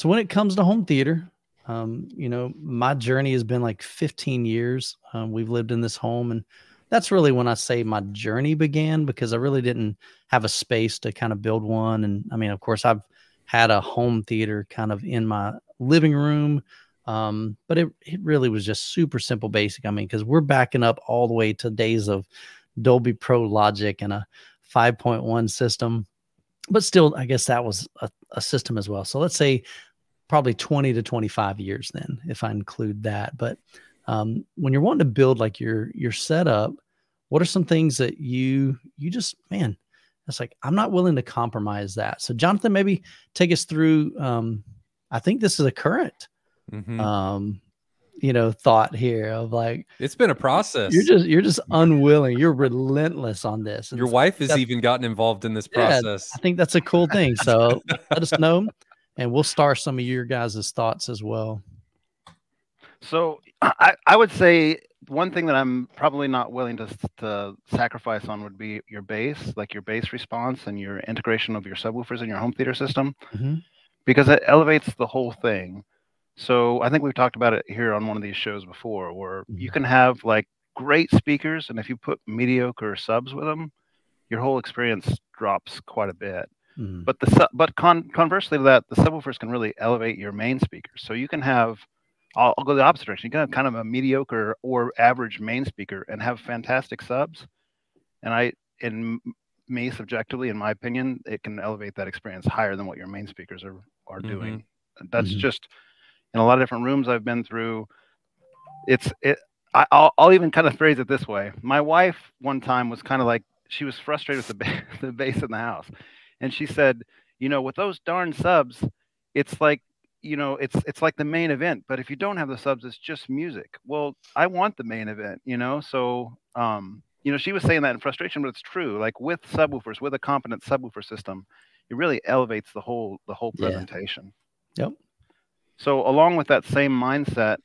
So when it comes to home theater, you know, my journey has been like 15 years. We've lived in this home, and that's really when I say my journey began, because I really didn't have a space to kind of build one. And I mean, of course, I've had a home theater kind of in my living room. But it really was just super simple, basic. I mean, because we're backing up all the way to days of Dolby Pro Logic and a 5.1 system. But still, I guess that was a system as well. So let's say probably 20 to 25 years then, if I include that. But when you're wanting to build like your setup, what are some things that you just, man, it's like, I'm not willing to compromise that. So Jonathan, maybe take us through, I think this is a current, you know, thought here of like, it's been a process. You're just unwilling. You're relentless on this. And your wife has even gotten involved in this process. I think that's a cool thing. So let us know, and we'll star some of your guys' thoughts as well. So I would say one thing that I'm probably not willing to sacrifice on would be your bass, like your bass response and your integration of your subwoofers in your home theater system, because it elevates the whole thing. So I think we've talked about it here on one of these shows before, where you can have like great speakers, and if you put mediocre subs with them, your whole experience drops quite a bit. But conversely to that, the subwoofers can really elevate your main speakers. So you can have, I'll go the opposite direction. You can have kind of a mediocre or average main speaker and have fantastic subs. And in me, subjectively, in my opinion, it can elevate that experience higher than what your main speakers are doing. That's just, in a lot of different rooms I've been through, I'll even kind of phrase it this way. My wife one time was kind of like, she was frustrated with the bass in the house. And she said, you know, with those darn subs, it's like, you know, it's like the main event, but if you don't have the subs, it's just music. Well, I want the main event, you know? So, you know, she was saying that in frustration, but it's true. Like with subwoofers, with a competent subwoofer system, it really elevates the whole presentation. Yep. So along with that same mindset,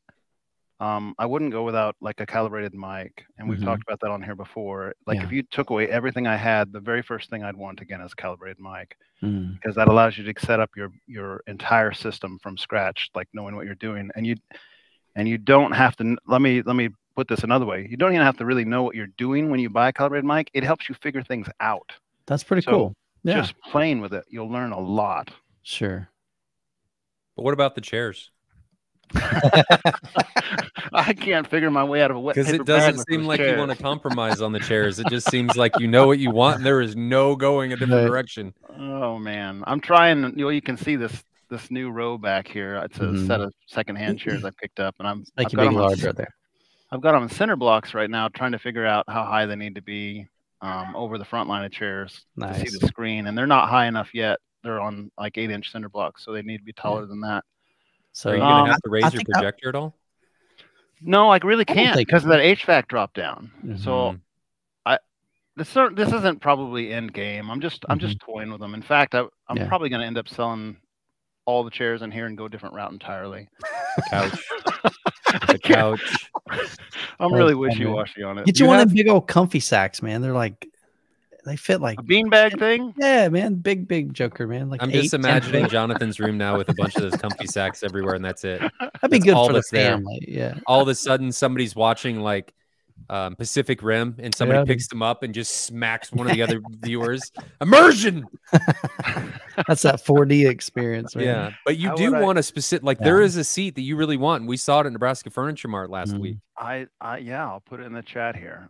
I wouldn't go without like a calibrated mic. And we've talked about that on here before. Like if you took away everything I had, the very first thing I'd want again is a calibrated mic, because that allows you to set up your entire system from scratch, like knowing what you're doing. And you don't have to, let me put this another way. You don't even have to really know what you're doing when you buy a calibrated mic. It helps you figure things out. That's pretty cool. Yeah. Just playing with it, you'll learn a lot. Sure. But what about the chairs? I can't figure my way out of a wet paper because it doesn't bag seem like chairs. you want to compromise on the chairs. It just seems like you know what you want, and there is no going a different direction. Oh man, I'm trying. You know, you can see this new row back here. It's a set of secondhand chairs I picked up, and I've got them large right there. I've got them in center blocks right now, trying to figure out how high they need to be over the front line of chairs to see the screen, and they're not high enough yet. They're on like 8-inch center blocks, so they need to be taller than that. So are you going to have to raise your projector at all? No, I really can't because of that HVAC drop down. So this isn't probably end game. I'm just toying with them. In fact, I'm probably going to end up selling all the chairs in here and go a different route entirely. The couch. I'm really wishy-washy on it. Get you one of them big old comfy sacks, man. They're like, they fit like a beanbag thing. Yeah, man, big joker, man. Like I'm just imagining Jonathan's room now with a bunch of those comfy sacks everywhere, and that's it. That'd be good for the family. Yeah. All of a sudden, somebody's watching like Pacific Rim, and somebody picks them up and just smacks one of the other viewers. Immersion. That's that 4D experience, man. Yeah, but you do want a specific, like there is a seat that you really want, and we saw it at Nebraska Furniture Mart last week. I'll put it in the chat here.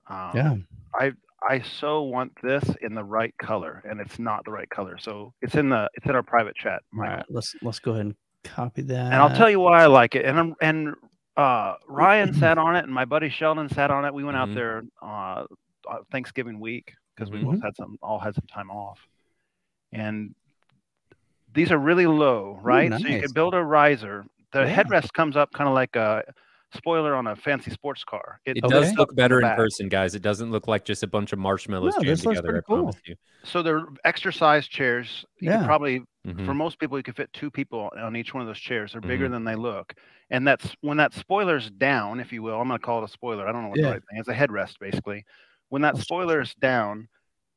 I so want this in the right color, and it's not the right color. So it's in our private chat. All right, let's go ahead and copy that. And I'll tell you why I like it. And Ryan sat on it, and my buddy Sheldon sat on it. We went out there Thanksgiving week because we both all had some time off. And these are really low, right? Nice. So you could build a riser. The headrest comes up kind of like a spoiler on a fancy sports car. It does look better in person, guys. It doesn't look like just a bunch of marshmallows jammed together. I promise you. So they're extra size chairs. You could probably, for most people, you could fit 2 people on each one of those chairs. They're bigger than they look. And that's when that spoiler's down, if you will. I'm going to call it a spoiler. I don't know what the right thing is. It's a headrest, basically. When that spoiler's down,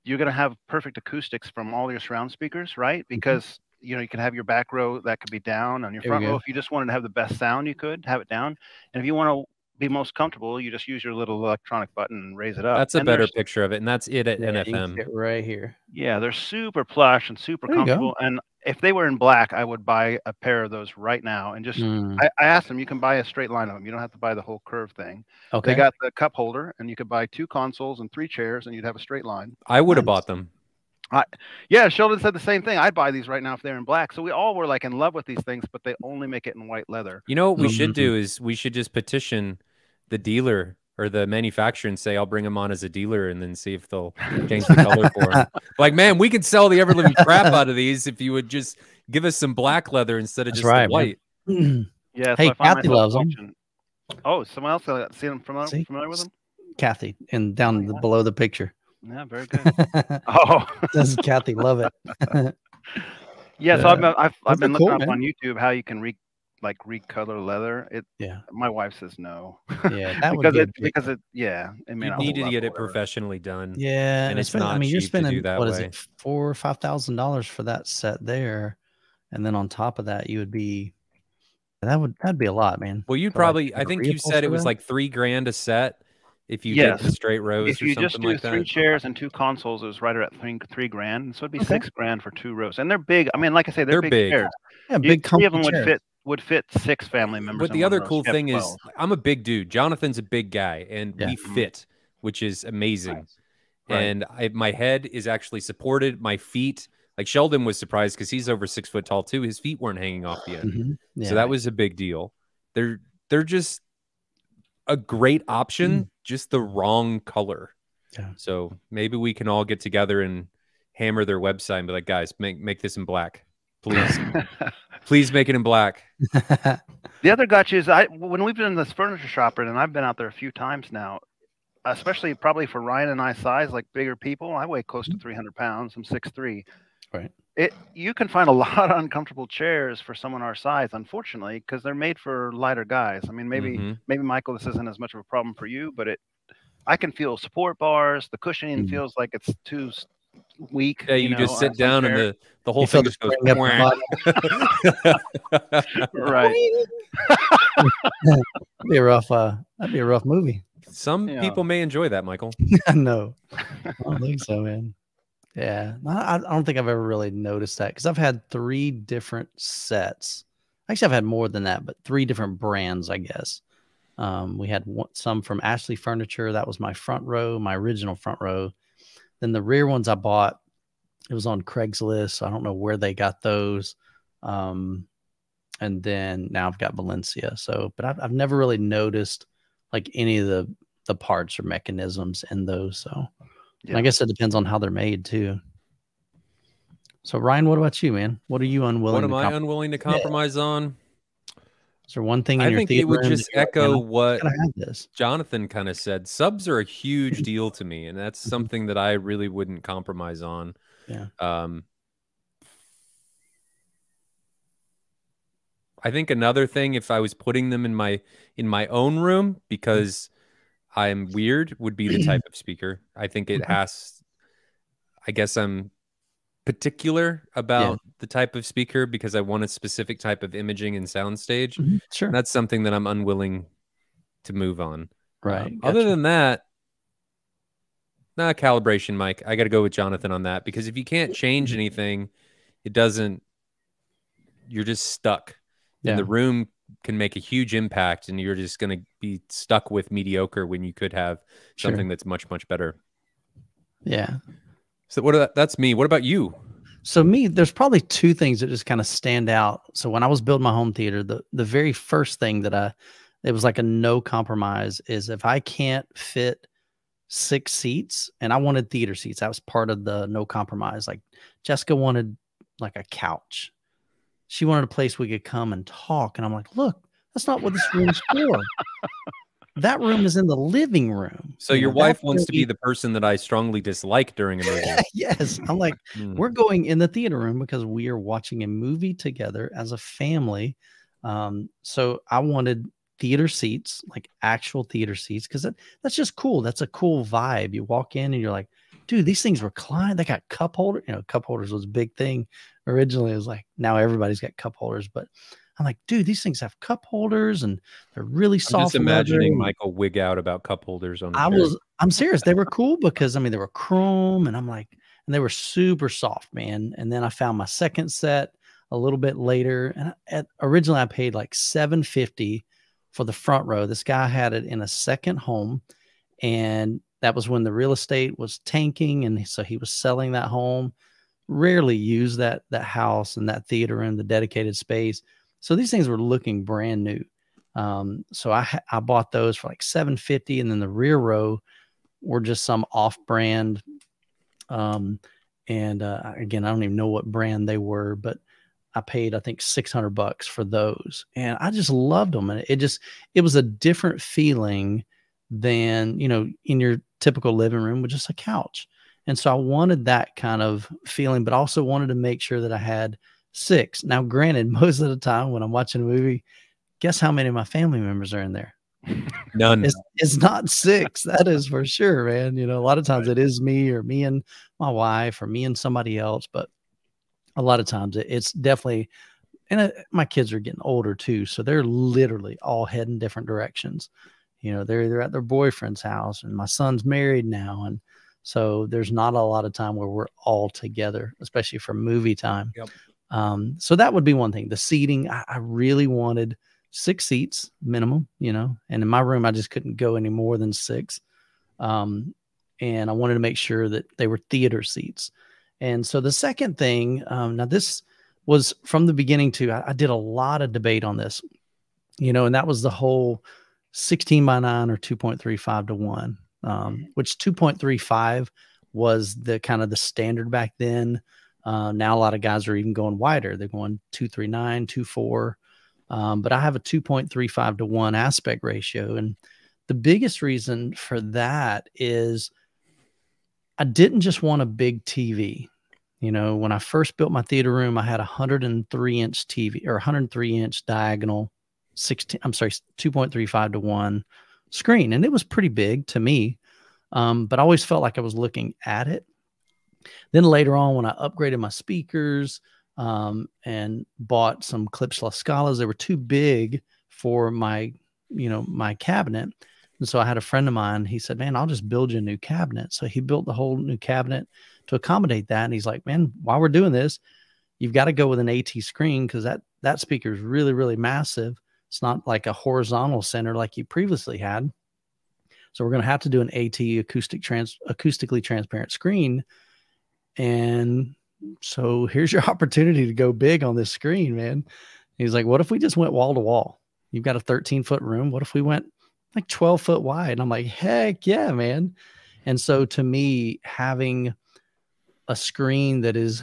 you're going to have perfect acoustics from all your surround speakers, right? Because you know, you can have your back row that could be down. On your front row, if you just wanted to have the best sound, you could have it down. And if you want to be most comfortable, you just use your little electronic button and raise it up. That's a better picture of it, and that's it at NFM. You can see it right here. Yeah, they're super plush and super comfortable. And if they were in black, I would buy a pair of those right now. And just I asked them, you can buy a straight line of them. You don't have to buy the whole curve thing. Okay. They got the cup holder, and you could buy 2 consoles and 3 chairs, and you'd have a straight line. I would have bought them. Yeah, Sheldon said the same thing. I'd buy these right now if they're in black. So we all were like in love with these things, but they only make it in white leather. You know what we should do is we should just petition the dealer or the manufacturer and say, I'll bring them on as a dealer, and then see if they'll change the color for them. Like, man, we could sell the ever living crap out of these if you would just give us some black leather instead of just the white. Yeah. Hey, Kathy loves them. Oh, someone else see them familiar with them? Kathy, and down below the picture. Yeah, very good. Oh, does Kathy love it? Yeah, so I've been looking up on YouTube how you can recolor leather. My wife says no. Yeah, that because it you need to get it professionally done. Yeah, and it's not you're cheap spending to do that what way. Is it, $4,000 or $5,000 for that set there, and then on top of that, you would be that'd be a lot, man. Well, you'd probably I think you said it was like $3,000 a set. If you did the straight rows, if you just do 3 chairs and 2 consoles, it was right at $3,000. So it'd be $6,000 for 2 rows, and they're big. I mean, like I say, they're big chairs. Yeah, big. 3 of them would fit 6 family members. But the other cool thing is, I'm a big dude. Jonathan's a big guy, and we fit, which is amazing. Nice. And my head is actually supported. My feet, like Sheldon was surprised because he's over 6 foot tall too. His feet weren't hanging off the end, so that was a big deal. They're just a great option, just the wrong color. Yeah. So maybe we can all get together and hammer their website and be like, guys, make this in black, please. Please make it in black. The other gotcha is when we've been in this furniture shop, and I've been out there a few times now, especially probably for Ryan and I size, like bigger people. I weigh close to 300 pounds. I'm 6'3". Right. You can find a lot of uncomfortable chairs for someone our size, unfortunately, because they're made for lighter guys. I mean, maybe Michael, this isn't as much of a problem for you, but I can feel support bars. The cushioning feels like it's too weak. Yeah, you just sit down and the whole thing just goes. Right. That'd be a rough movie. Some people may enjoy that, Michael. No, I don't think so, man. Yeah, I don't think I've ever really noticed that because I've had 3 different sets. Actually, I've had more than that, but 3 different brands, I guess. We had some from Ashley Furniture. That was my front row, my original front row. Then the rear ones I bought, it was on Craigslist. So I don't know where they got those. And then now I've got Valencia. So, but I've never really noticed like any of the parts or mechanisms in those. So. Yeah. I guess it depends on how they're made too. So Ryan, what about you, man? What are you unwilling? What am I unwilling to compromise on? Is there one thing in I your think it would just echo what this. Jonathan kind of said. Subs are a huge deal to me, and that's something that I really wouldn't compromise on. Yeah. I think another thing, if I was putting them in my own room because I'm weird, would be the type of speaker. I think it has, I guess I'm particular about the type of speaker because I want a specific type of imaging and soundstage. Sure. And that's something that I'm unwilling to move on. Right. Other than that, calibration, Mike. I got to go with Jonathan on that because if you can't change anything, you're just stuck. And the room can make a huge impact and you're just going to be stuck with mediocre when you could have something that's much, much better. Yeah. So that's me. What about you? So there's probably 2 things that just kind of stand out. So when I was building my home theater, the very first thing that it was like a no compromise is if I can't fit 6 seats, and I wanted theater seats. That was part of the no compromise. Like Jessica wanted like a couch. She wanted a place we could come and talk. And I'm like, look, that's not what this room's for. That room is in the living room. So your wife wants to be the person that I strongly dislike during a movie. Yes. I'm like, we're going in the theater room because we are watching a movie together as a family. So I wanted theater seats, like actual theater seats, because that's just cool. That's a cool vibe. You walk in and you're like, dude, these things recline. They got cup holders. You know, cup holders was a big thing originally. It was like, now everybody's got cup holders, but I'm like, dude, these things have cup holders and they're really soft. I'm just imagining Michael wig out about cup holders on the chair. I'm serious. They were cool because, I mean, they were chrome, and I'm like, and they were super soft, man. And then I found my second set a little bit later, and originally I paid like $750 for the front row. This guy had it in a second home, and that was when the real estate was tanking, and so he was selling that home. Rarely used that house and that theater in the dedicated space. So these things were looking brand new. So I bought those for like $750, and then the rear row were just some off-brand. Again, I don't even know what brand they were, but I paid, I think, $600 for those, and I just loved them. And it was a different feeling than, you know, in your typical living room with just a couch. And so I wanted that kind of feeling, but also wanted to make sure that I had 6. Now, granted, most of the time when I'm watching a movie, guess how many of my family members are in there? None. It's not 6. That is for sure, man. You know, a lot of times it is me, or me and my wife, or me and somebody else, but a lot of times it's definitely, and my kids are getting older too, so they're literally all heading different directions. You know, they're either at their boyfriend's house, and my son's married now, and so there's not a lot of time where we're all together, especially for movie time. Yep. So that would be one thing. The seating, I really wanted 6 seats minimum, you know, and in my room, I just couldn't go any more than 6. And I wanted to make sure that they were theater seats. And so the second thing, now this was from the beginning too, I did a lot of debate on this, you know, and that was the whole 16:9 or 2.35:1, which 2.35 was the kind of the standard back then. Now a lot of guys are even going wider. They're going 2.39, 2.4. But I have a 2.35:1 aspect ratio. And the biggest reason for that is I didn't just want a big TV. You know, when I first built my theater room, I had a 103-inch TV, or 103-inch diagonal 2.35:1 screen. And it was pretty big to me. But I always felt like I was looking at it. Then later on, when I upgraded my speakers, and bought some Klipsch La Scalas, they were too big for my, you know, my cabinet. And so I had a friend of mine, he said, man, I'll just build you a new cabinet. So he built the whole new cabinet to accommodate that. And he's like, man, while we're doing this, you've got to go with an AT screen, because that speaker is really, really massive. It's not like a horizontal center like you previously had. So we're going to have to do an AT acoustically transparent screen. And so here's your opportunity to go big on this screen, man. He's like, what if we just went wall to wall? You've got a 13-foot room. What if we went like 12 foot wide? And I'm like, heck yeah, man. And so to me, having a screen that is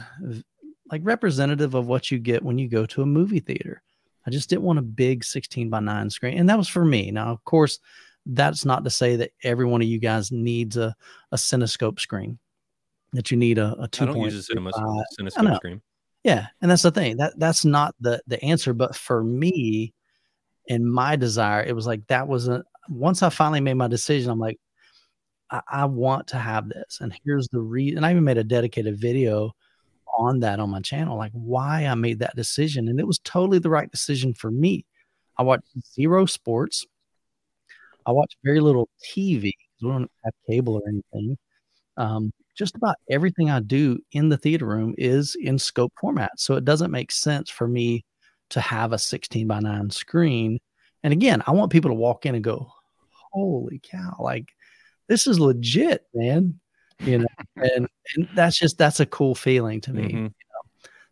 like representative of what you get when you go to a movie theater, I just didn't want a big 16:9 screen. And that was for me. Now, of course, that's not to say that every one of you guys needs a Cinescope screen, that you need a 2. I don't use a Cinescope screen. Yeah. And that's the thing, that's not the answer. But for me and my desire, it was like, that wasn't, once I finally made my decision, I'm like, I want to have this. And here's the reason. And I even made a dedicated video on that on my channel, like why I made that decision. And it was totally the right decision for me. I watched zero sports. I watch very little TV because we don't have cable or anything. Just about everything I do in the theater room is in scope format. So it doesn't make sense for me to have a 16:9 screen. And again, I want people to walk in and go, holy cow, like this is legit, man. You know, and that's a cool feeling to me. Mm-hmm. You know?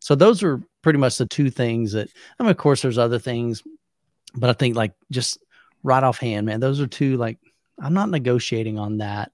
So those are pretty much the 2 things that, I mean, of course there's other things, but I think like just right offhand, man, those are 2, like I'm not negotiating on that.